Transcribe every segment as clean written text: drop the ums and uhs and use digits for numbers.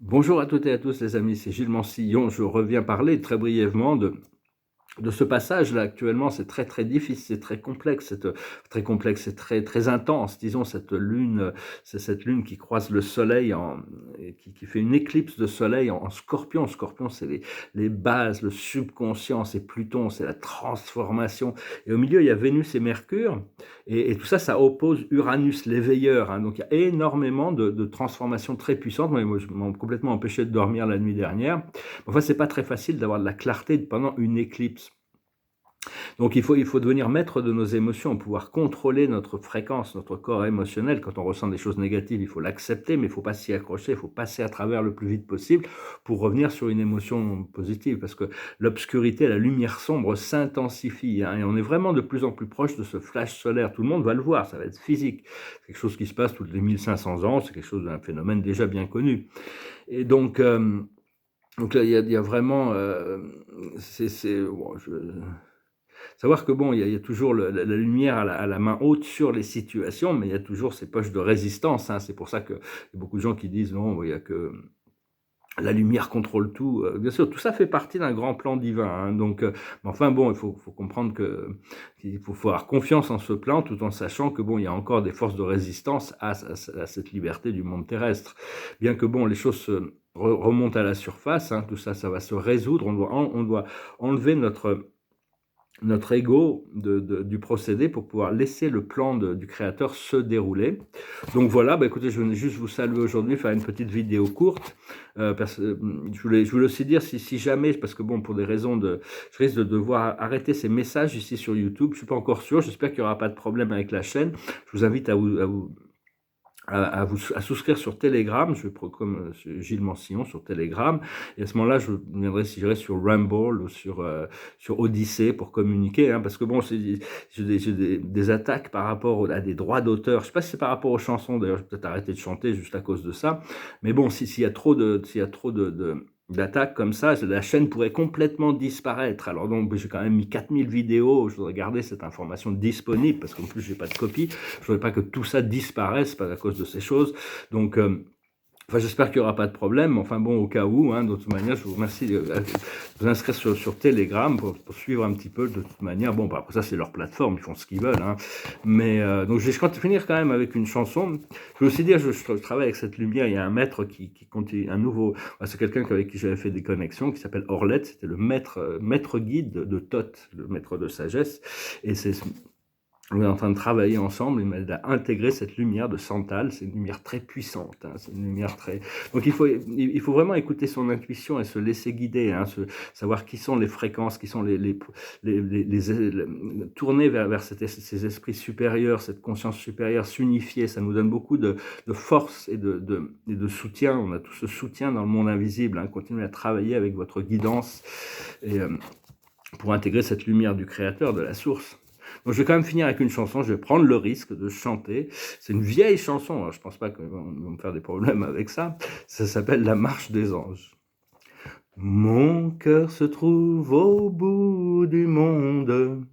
Bonjour à toutes et à tous les amis, c'est Gilles Mansillon. Je reviens parler très brièvement de ce passage-là. Actuellement, c'est très très difficile, c'est très complexe, c'est très très intense. Disons cette lune, c'est cette lune qui croise le soleil et qui fait une éclipse de soleil en Scorpion. Scorpion, c'est les bases, le subconscient, c'est Pluton, c'est la transformation. Et au milieu, il y a Vénus et Mercure, et tout ça, ça oppose Uranus, l'éveilleur, hein. Donc il y a énormément de transformations très puissantes. Moi, je m'en complètement empêché de dormir la nuit dernière. Enfin, c'est pas très facile d'avoir de la clarté pendant une éclipse. Donc il faut devenir maître de nos émotions, pouvoir contrôler notre fréquence, notre corps émotionnel. Quand on ressent des choses négatives, il faut l'accepter, mais il ne faut pas s'y accrocher, il faut passer à travers le plus vite possible pour revenir sur une émotion positive, parce que l'obscurité, la lumière sombre s'intensifie, hein, et on est vraiment de plus en plus proche de ce flash solaire. Tout le monde va le voir, ça va être physique. C'est quelque chose qui se passe toutes les 1500 ans, c'est quelque chose d'un phénomène déjà bien connu. Et donc là, il y a vraiment, bon, savoir que bon, il y a toujours la lumière à la main haute sur les situations, mais il y a toujours ces poches de résistance, hein. C'est pour ça qu'il y a beaucoup de gens qui disent non, il y a que la lumière contrôle tout. Bien sûr, tout ça fait partie d'un grand plan divin, hein. Donc, mais enfin bon, il faut comprendre qu'il faut avoir confiance en ce plan, tout en sachant que bon, il y a encore des forces de résistance à cette liberté du monde terrestre. Bien que bon, les choses remontent à la surface, hein, tout ça, ça va se résoudre. On doit enlever notre ego du procédé pour pouvoir laisser le plan du créateur se dérouler. Donc voilà, écoutez, je venais juste vous saluer aujourd'hui, faire une petite vidéo courte. Je voulais aussi dire si jamais, parce que bon, pour des raisons je risque de devoir arrêter ces messages ici sur YouTube, je suis pas encore sûr, j'espère qu'il n'y aura pas de problème avec la chaîne. Je vous invite à souscrire sur Telegram, comme Gilles Mansillon sur Telegram, et à ce moment-là, je viendrai, si j'irai sur Rumble ou sur Odyssée pour communiquer, hein, parce que bon, j'ai des attaques par rapport à des droits d'auteur. Je sais pas si c'est par rapport aux chansons, d'ailleurs, je vais peut-être arrêter de chanter juste à cause de ça, mais bon, s'il y a trop d'attaques comme ça, la chaîne pourrait complètement disparaître. Alors donc, j'ai quand même mis 4000 vidéos, je voudrais garder cette information disponible, parce qu'en plus, j'ai pas de copie. Je voudrais pas que tout ça disparaisse à cause de ces choses. Donc, enfin, j'espère qu'il n'y aura pas de problème. Enfin bon, au cas où, hein, de toute manière, je vous remercie de vous inscrire sur Telegram pour suivre un petit peu. De toute manière, bon, après ça, c'est leur plateforme, ils font ce qu'ils veulent, hein. Mais donc, je vais finir quand même avec une chanson. Je veux aussi dire, je travaille avec cette lumière. Il y a un maître qui continue, un nouveau. C'est quelqu'un avec qui j'avais fait des connexions, qui s'appelle Orlette. C'était le maître guide de Thoth, le maître de sagesse. Et on est en train de travailler ensemble, il m'a intégré cette lumière de Santal, c'est une lumière très puissante, hein, c'est une lumière très... Donc il faut vraiment écouter son intuition et se laisser guider, hein, savoir qui sont les fréquences, qui sont tourner vers ces esprits supérieurs, cette conscience supérieure, s'unifier, ça nous donne beaucoup de force et de soutien. On a tout ce soutien dans le monde invisible, hein. Continuez à travailler avec votre guidance et pour intégrer cette lumière du créateur, de la source. Donc je vais quand même finir avec une chanson, je vais prendre le risque de chanter. C'est une vieille chanson, alors je ne pense pas qu'on va me faire des problèmes avec ça. Ça s'appelle La Marche des Anges. Mon cœur se trouve au bout du monde,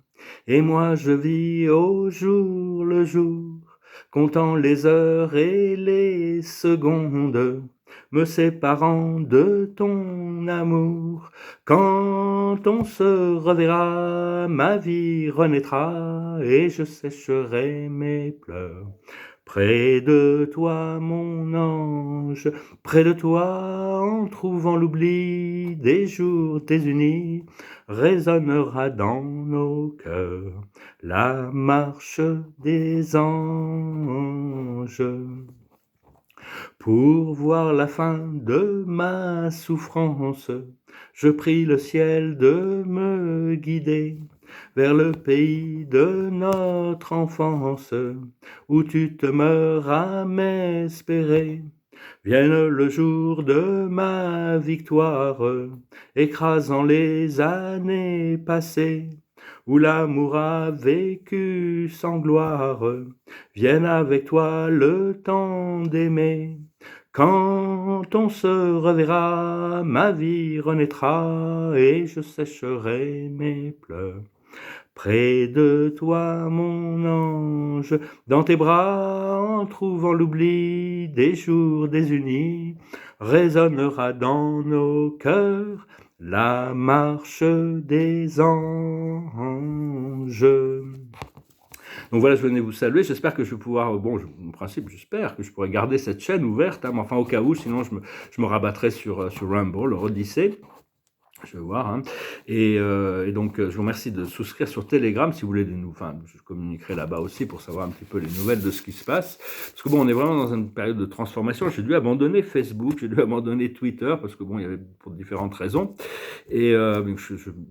et moi je vis au jour le jour, comptant les heures et les secondes, me séparant de ton amour. Quand on se reverra, ma vie renaîtra, et je sécherai mes pleurs. Près de toi, mon ange, près de toi, en trouvant l'oubli des jours désunis, résonnera dans nos cœurs la marche des anges. Pour voir la fin de ma souffrance, je prie le ciel de me guider vers le pays de notre enfance, où tu demeuras m'espérer. Vienne le jour de ma victoire, écrasant les années passées, où l'amour a vécu sans gloire. Vienne avec toi le temps d'aimer. Quand on se reverra, ma vie renaîtra, et je sécherai mes pleurs. près de toi, mon ange, dans tes bras, en trouvant l'oubli des jours désunis, résonnera dans nos cœurs la marche des anges. Donc voilà, je venais vous saluer. J'espère que je vais pouvoir, en principe, j'espère que je pourrai garder cette chaîne ouverte, hein, mais enfin au cas où, sinon je me rabattrai sur Rumble, Odyssey. Je vais voir. Hein. Et donc, je vous remercie de souscrire sur Telegram si vous voulez je communiquerai là-bas aussi pour savoir un petit peu les nouvelles de ce qui se passe. Parce que on est vraiment dans une période de transformation. J'ai dû abandonner Facebook, j'ai dû abandonner Twitter parce que il y avait pour différentes raisons. Et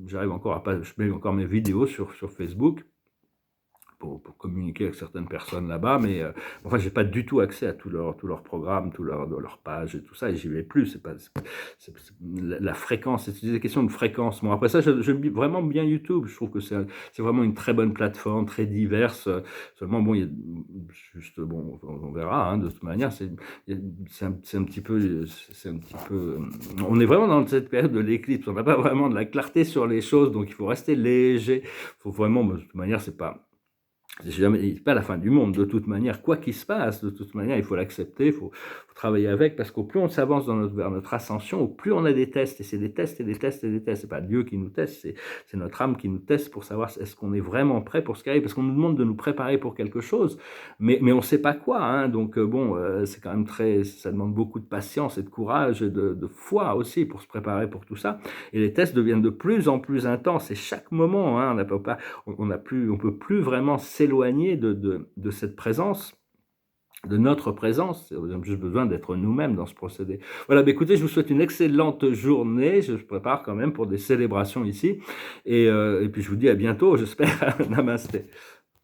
j'arrive encore je mets encore mes vidéos sur Facebook. Pour communiquer avec certaines personnes là-bas, mais enfin, j'ai pas du tout accès à tous leurs programmes, leurs pages et tout ça, et j'y vais plus. C'est la fréquence, c'est des questions de fréquence. Bon, après ça, j'aime vraiment bien YouTube. Je trouve que c'est vraiment une très bonne plateforme, très diverse. Seulement, il y a juste, on verra. Hein, de toute manière, c'est un petit peu, on est vraiment dans cette période de l'éclipse. On n'a pas vraiment de la clarté sur les choses, donc il faut rester léger. Il faut vraiment, de toute manière, c'est pas la fin du monde, de toute manière, quoi qu'il se passe, de toute manière, il faut l'accepter, il faut travailler avec, parce qu'au plus on s'avance vers notre ascension, au plus on a des tests, et c'est des tests et des tests et des tests, c'est pas Dieu qui nous teste, c'est notre âme qui nous teste pour savoir est-ce qu'on est vraiment prêt pour ce qui arrive, parce qu'on nous demande de nous préparer pour quelque chose, mais on sait pas quoi, hein, donc c'est quand même ça demande beaucoup de patience et de courage et de foi aussi pour se préparer pour tout ça, et les tests deviennent de plus en plus intenses, et chaque moment, hein, on peut plus vraiment s'éloigner de cette présence, de notre présence. On a juste besoin d'être nous-mêmes dans ce procédé. Voilà, écoutez, je vous souhaite une excellente journée. Je prépare quand même pour des célébrations ici. Et puis je vous dis à bientôt, j'espère. Namasté.